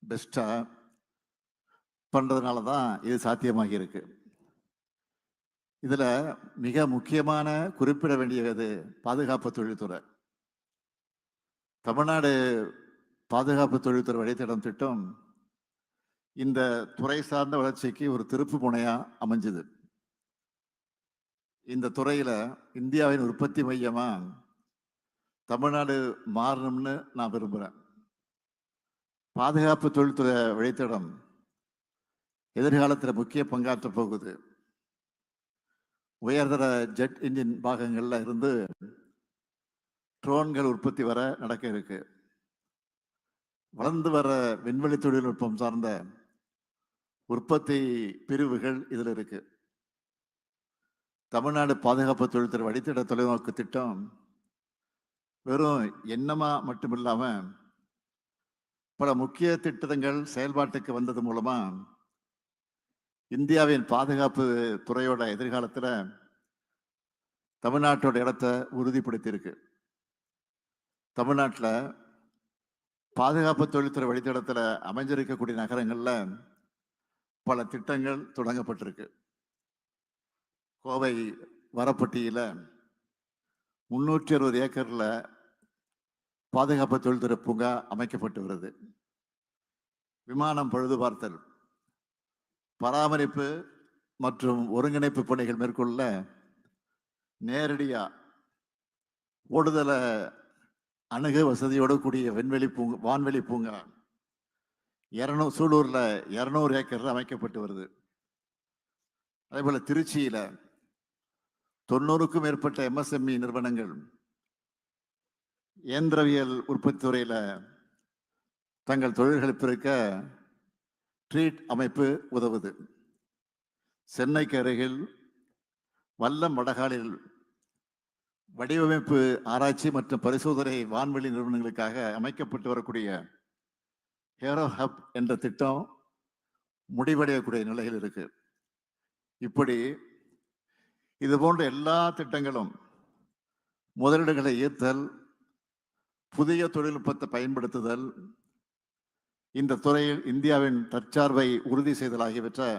பெஸ்டா பண்றதுனால தான் இது சாத்தியமாகி இருக்கு. இதுல மிக முக்கியமான குறிப்பிட வேண்டியது பாதுகாப்பு தொழில்துறை. தமிழ்நாடு பாதுகாப்பு தொழில்துறை வழித்தடம் திட்டம் இந்த துறை சார்ந்த வளர்ச்சிக்கு ஒரு திருப்பு முனையா அமைஞ்சது. இந்த துறையில இந்தியாவின் உற்பத்தி மையமா தமிழ்நாடு மாறணும்னு நான் விரும்புகிறேன். பாதுகாப்பு தொழில்துறை வழித்தடம் எதிர்காலத்தில் முக்கிய பங்காற்ற போகுது. உயர்தர ஜெட் இன்ஜின் பாகங்கள்ல இருந்து ட்ரோன்கள் உற்பத்தி வர நடக்க இருக்கு. வளர்ந்து வர விண்வெளி தொழில்நுட்பம் சார்ந்த உற்பத்தி பிரிவுகள் இதில் இருக்கு. தமிழ்நாடு பாதுகாப்பு தொழில்துறை வழித்தட தொலைநோக்கு திட்டம் வெறும் எண்ணமா மட்டுமில்லாம பல முக்கிய திட்டங்கள் செயல்பாட்டுக்கு வந்தது மூலமா இந்தியாவின் பாதுகாப்பு துறையோட எதிர்காலத்துல தமிழ்நாட்டோட இடத்தை உறுதிப்படுத்தி இருக்கு. தமிழ்நாட்டில் பாதுகாப்பு தொழில்துறை வழித்தடத்துல அமைஞ்சிருக்கக்கூடிய நகரங்கள்ல பல திட்டங்கள் தொடங்கப்பட்டிருக்கு. கோவை வரப்பட்டியில 360 ஏக்கர்ல பாதுகாப்பு தொழில்துறை பூங்கா அமைக்கப்பட்டு வருது. விமானம் பழுது பார்த்தல், பராமரிப்பு மற்றும் ஒருங்கிணைப்பு பணிகள் மேற்கொள்ள நேரடியா ஓடுதல அணுக வசதியோடு கூடிய வான்வெளி பூங்கா சூலூர்ல 200 ஏக்கர்ல அமைக்கப்பட்டு வருது. அதே போல திருச்சியில 90க்கும் மேற்பட்ட MSME நிறுவனங்கள் இயந்திரவியல் உற்பத்தி துறையில தங்கள் தொழில்களை பெருக்க ட்ரீட் அமைப்பு உதவுது. சென்னைக்கு அருகில் வல்லம் வடகாலில் வடிவமைப்பு ஆராய்ச்சி மற்றும் பரிசோதனை வான்வெளி நிறுவனங்களுக்காக அமைக்கப்பட்டு வரக்கூடிய ஏரோ ஹப் என்ற திட்டம் முடிவடையக்கூடிய நிலையில் இருக்கு. இப்படி இது போன்ற எல்லா திட்டங்களும் முதலீடுகளை ஈர்த்தல், புதிய தொழில்நுட்பத்தை பயன்படுத்துதல், இந்த துறையில் இந்தியாவின் தற்சார்பை உறுதி செய்தல் ஆகியவற்றை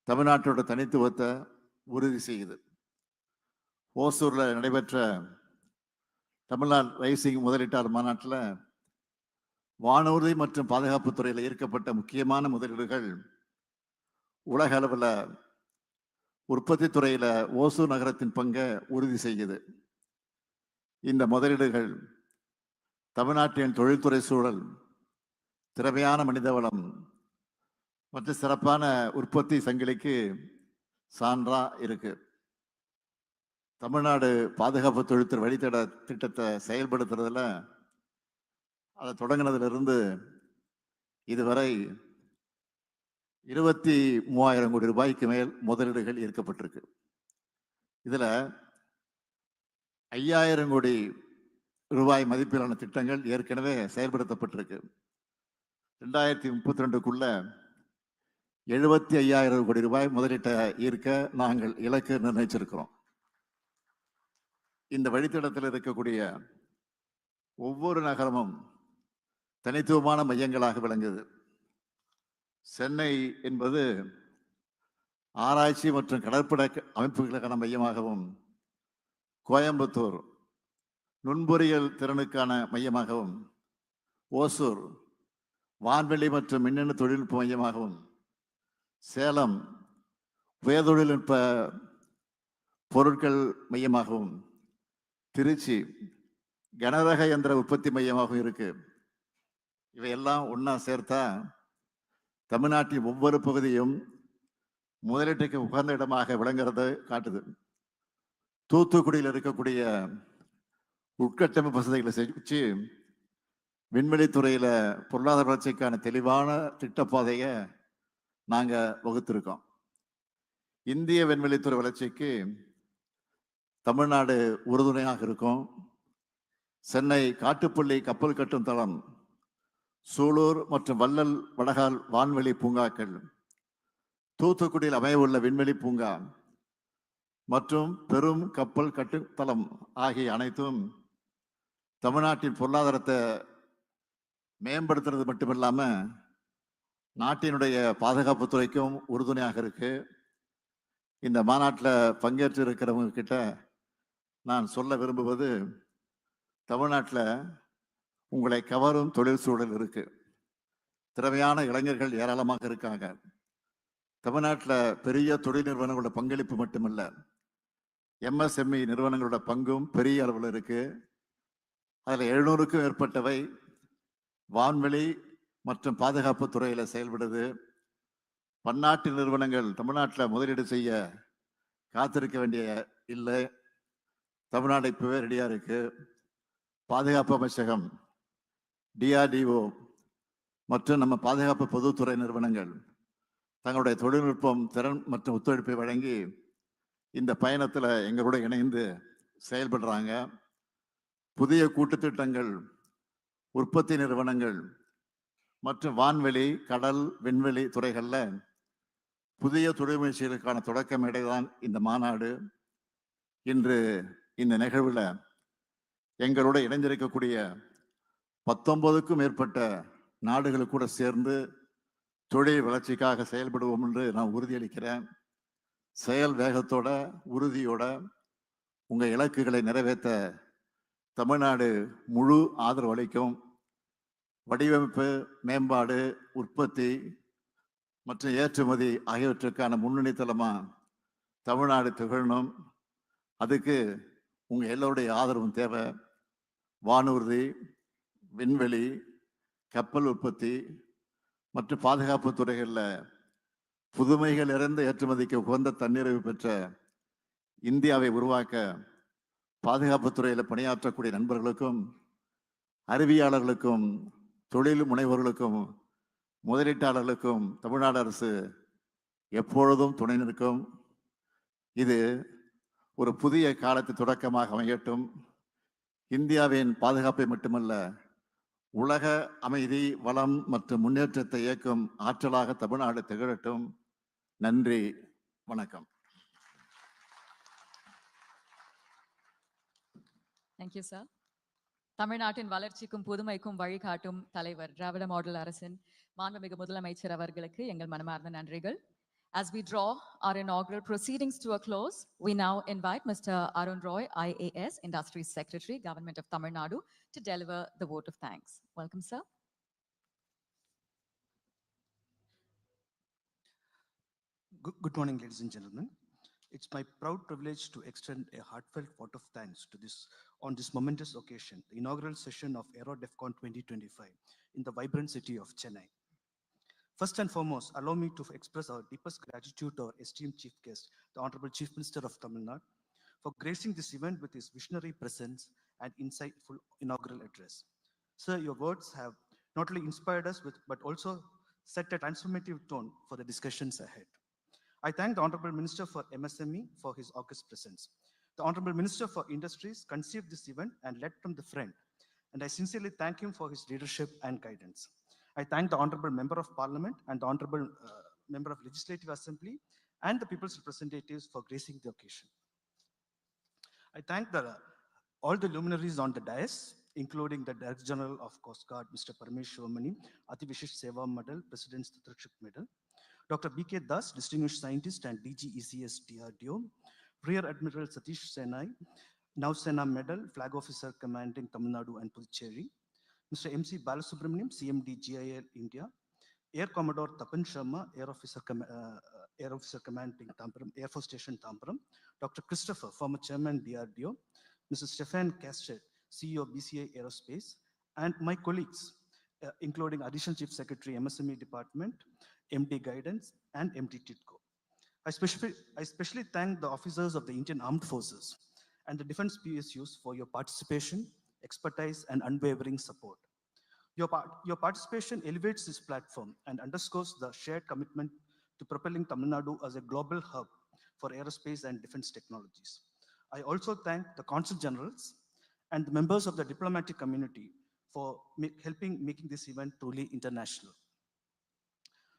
தமிழ்நாட்டோட தனித்துவத்தை உறுதி செய்யுது. ஓசூர்ல நடைபெற்ற தமிழ்நாடு ரைசிங் முதலீட்டாளர் மாநாட்டில் வானூர்தி மற்றும் பாதுகாப்பு துறையில் ஈர்க்கப்பட்ட முக்கியமான முதலீடுகள் உலக அளவில் உற்பத்தி துறையில ஓசூர் நகரத்தின் பங்கை உறுதி செய்யுது. இந்த முதலீடுகள் தமிழ்நாட்டின் தொழில்துறை சூழல், திறமையான மனிதவளம், மற்ற சிறப்பான உற்பத்தி சங்கிலிக்கு சான்றா இருக்கு. தமிழ்நாடு பாதுகாப்பு தொழில்துறை வழித்தட திட்டத்தை செயல்படுத்துறதுல அதை தொடங்கினதிலிருந்து இதுவரை 23,000 கோடி ரூபாய்க்கு மேல் முதலீடுகள் ஈர்க்கப்பட்டிருக்கு. இதுல 5,000 கோடி ரூபாய் மதிப்பிலான திட்டங்கள் ஏற்கனவே செயல்படுத்தப்பட்டிருக்கு. 2032க்குள்ள 75,000 கோடி ரூபாய் முதலீட்டை ஈர்க்க நாங்கள் இலக்கு நிர்ணயிச்சிருக்கிறோம். இந்த வழித்தடத்தில் இருக்கக்கூடிய ஒவ்வொரு நகரமும் தனித்துவமான மையங்களாக விளங்குது. சென்னை என்பது ஆராய்ச்சி மற்றும் கடற்படை அமைப்புகளுக்கான மையமாகவும், கோயம்புத்தூர் நுண்பொறியியல் திறனுக்கான மையமாகவும், ஓசூர் வான்வெளி மற்றும் மின்னணு தொழில்நுட்ப மையமாகவும், சேலம் உயர் தொழில்நுட்ப பொருட்கள் மையமாகவும், திருச்சி கனரக இயந்திர உற்பத்தி மையமாகவும் இருக்கு. இவையெல்லாம் ஒன்னா சேர்த்தா தமிழ்நாட்டின் ஒவ்வொரு பகுதியும் முதலீட்டுக்கு உகந்த இடமாக விளங்குறது காட்டுது. தூத்துக்குடியில் இருக்கக்கூடிய உட்கட்டமைப்பு வசதிகளை செஞ்சு விண்வெளித்துறையில பொருளாதார வளர்ச்சிக்கான தெளிவான திட்டப்பாதையை நாங்க வகுத்திருக்கோம். இந்திய விண்வெளித்துறை வளர்ச்சிக்கு தமிழ்நாடு உறுதுணையாக இருக்கும். சென்னை காட்டுப்பள்ளி கப்பல் கட்டும் தளம், சூலூர் மற்றும் வள்ளல் வடகால் வான்வெளி பூங்காக்கள், தூத்துக்குடியில் அமையவுள்ள விண்வெளி பூங்கா மற்றும் பெரும் கப்பல் கட்டுத்தளம் ஆகிய அனைத்தும் தமிழ்நாட்டின் பொருளாதாரத்தை மேம்படுத்துறது மட்டுமில்லாம நாட்டினுடைய பாதுகாப்பு துறைக்கும் உறுதுணையாக இருக்கு. இந்த மாநாட்டில் பங்கேற்று இருக்கிறவங்க கிட்ட நான் சொல்ல விரும்புவது, தமிழ்நாட்டில் உங்களை கவரும் தொழில் சூழல் இருக்கு. திறமையான இளைஞர்கள் ஏராளமாக இருக்காங்க. தமிழ்நாட்டில் பெரிய தொழில் நிறுவனங்களோட பங்களிப்பு மட்டுமல்ல, எம்எஸ்எம்இ நிறுவனங்களோட பங்கும் பெரிய அளவில் இருக்கு. அதில் 700க்கும் மேற்பட்டவை வான்வெளி மற்றும் பாதுகாப்பு துறையில செயல்படுது. பன்னாட்டு நிறுவனங்கள் தமிழ்நாட்டில் முதலீடு செய்ய காத்திருக்க வேண்டிய இல்லை. தமிழ்நாடு இப்பவே ரெடியா இருக்கு. பாதுகாப்பு அமைச்சகம், டிஆர்டிஓ மற்றும் நம்ம பாதுகாப்பு பொதுத்துறை நிறுவனங்கள் தங்களுடைய தொழில்நுட்பம், திறன் மற்றும் ஒத்துழைப்பை வழங்கி இந்த பயணத்தில் எங்களோட இணைந்து செயல்படுறாங்க. புதிய கூட்டுத்திட்டங்கள், உற்பத்தி நிறுவனங்கள் மற்றும் வான்வெளி, கடல், விண்வெளி துறைகளில் புதிய தொழில் முயற்சிகளுக்கான தொடக்க மேடைதான் இந்த மாநாடு. இன்று இந்த நிகழ்வில் எங்களோட இணைந்திருக்கக்கூடிய 19க்கும் மேற்பட்ட நாடுகள் கூட சேர்ந்து தொழில் வளர்ச்சிக்காக செயல்படுவோம் என்று நான் உறுதியளிக்கிறேன். செயல் வேகத்தோட, உறுதியோட உங்க இலக்குகளை நிறைவேற்ற தமிழ்நாடு முழு ஆதரவு அளிக்கும். வடிவமைப்பு, மேம்பாடு, உற்பத்தி மற்றும் ஏற்றுமதி ஆகியவற்றுக்கான முன்னணி தளமா தமிழ்நாடு திகழணும். அதுக்கு உங்க எல்லோருடைய ஆதரவும் தேவை. வானூர்தி, விண்வெளி, கப்பல் உற்பத்தி மற்றும் பாதுகாப்பு துறைகளில் புதுமைகள் நிறைந்த ஏற்றுமதிக்கு உகந்த தன்னிறைவு பெற்ற இந்தியாவை உருவாக்க பாதுகாப்பு துறையில் பணியாற்றக்கூடிய நண்பர்களுக்கும், அறிவியாளர்களுக்கும், தொழில் முனைவோர்களுக்கும், முதலீட்டாளர்களுக்கும் தமிழ்நாடு அரசு எப்பொழுதும் துணை நிற்கும். இது ஒரு புதிய காலத்து தொடக்கமாக அமையட்டும். இந்தியாவின் பாதுகாப்பை மட்டுமல்ல, உலக அமைதி, வளம் மற்றும் முன்னேற்றத்தை இயக்கும் ஆற்றலாக தமிழ்நாடு திகழட்டும். நன்றி, வணக்கம். Thank you, sir. தமிழ்நாட்டின் வளர்ச்சிக்கும் புதுமைக்கும் வழிகாட்டும் தலைவர், திராவிட மாடல் அரசின் மாண்புமிகு முதலமைச்சர் அவர்களுக்கு எங்கள் மனமார்ந்த நன்றிகள். As we draw our inaugural proceedings to a close, we now invite Mr. Arun Roy, IAS, Industry Secretary, Government of Tamil Nadu, to deliver the vote of thanks. Welcome, sir. Good morning, ladies and gentlemen. It's my proud privilege to extend a heartfelt vote of thanks to on this momentous occasion, the inaugural session of AeroDefCon' 2025 in the vibrant city of Chennai. First and foremost, allow me to express our deepest gratitude to our esteemed chief guest, the Honorable Chief Minister of Tamil Nadu, for gracing this event with his visionary presence and insightful inaugural address. Sir, your words have not only inspired us, but also set a transformative tone for the discussions ahead. I thank the Honorable Minister for MSME for his august presence. The Honorable Minister for Industries conceived this event and led from the front, and I sincerely thank him for his leadership and guidance. I thank the Honorable Member of Parliament and the Honorable Member of Legislative Assembly and the People's Representatives for gracing the occasion. I thank all the luminaries on the dais, including the Director General of Coast Guard, Mr. Paramesh Shivamani, Ati Vishish Seva Medal, President's Tatrakshik Medal, Dr. B.K. Das, Distinguished Scientist and DG ECS DRDO, Rear Admiral Satish Senai, Nausena Medal, Flag Officer Commanding Tamil Nadu and Puducherry, Mr. M.C. Balasubramaniam, CMD GIL India, Air Commodore Tapan Sharma, Air Officer Commanding Tampuram, Air Force Station Tampuram, Dr. Christopher, former Chairman DRDO, Mrs. Stefan Castet, CEO BCA Aerospace, and my colleagues, including Additional Chief Secretary, MSME Department, MD Guidance, and MD TITCO. I especially thank the officers of the Indian Armed Forces and the Defense PSUs for your participation, expertise, and unwavering support. Your participation elevates this platform and underscores the shared commitment to propelling Tamil Nadu as a global hub for aerospace and defense technologies. I also thank the Consul Generals and the members of the diplomatic community for helping making this event truly international.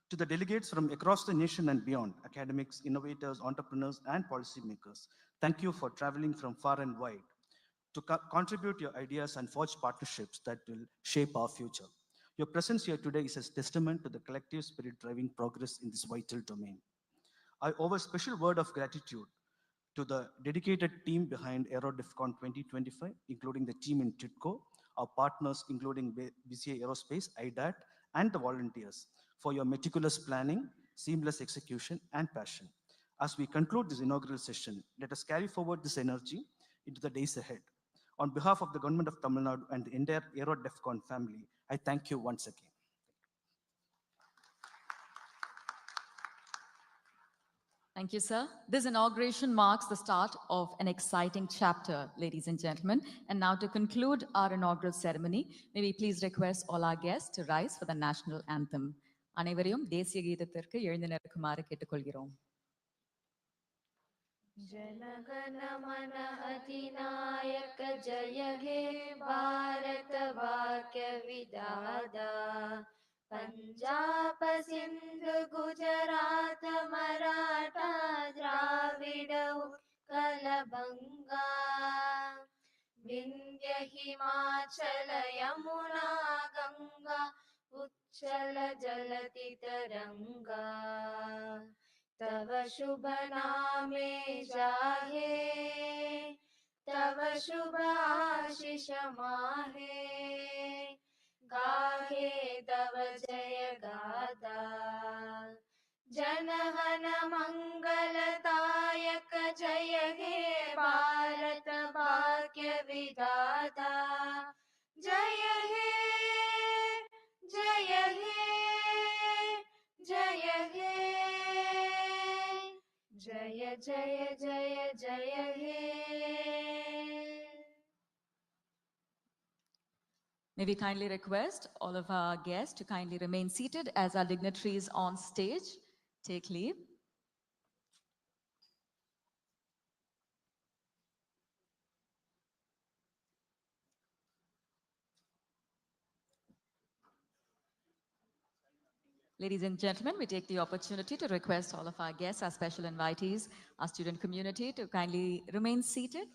To the delegates from across the nation and beyond, academics, innovators, entrepreneurs, and policymakers, thank you for traveling from far and wide to contribute your ideas and forge partnerships that will shape our future. Your presence here today is a testament to the collective spirit driving progress in this vital domain. I owe a special word of gratitude to the dedicated team behind AeroDefCon 2025, including the team in TITCO, our partners including BCA Aerospace, IDAT, and the volunteers for your meticulous planning, seamless execution, and passion. As we conclude this inaugural session, let us carry forward this energy into the days ahead. On behalf of the Government of Tamil Nadu and the entire AeroDefCon family, I thank you once again. Thank you, sir. This inauguration marks the start of an exciting chapter, ladies and gentlemen. And now to conclude our inaugural ceremony, may we please request all our guests to rise for the national anthem. அனைவரையும் தேசிய கீதத்திற்கு எழுந்து நிற்குமாறு கேட்டுக்கொள்கிறோம். जनगण मन अधिनायक जय हे भारत भाग्य विधाता पंजाब सिंध गुजरात मराठा द्राविड उत्कल बंगा विंध्य हिमाचल यमुना गंगा उच्चल जलति तरंगा तव शुभ नामे जाहे तव शुभ आशीष माहे गाहे तव जय गाथा जनगण मंगलदायक जय हे भारत भाग्य विधाता जय हे जय हे जय हे जय जय जय जय हे. May we kindly request all of our guests to kindly remain seated as our dignitaries on stage take leave. Ladies and gentlemen, we take the opportunity to request all of our guests, our special invitees, our student community to kindly remain seated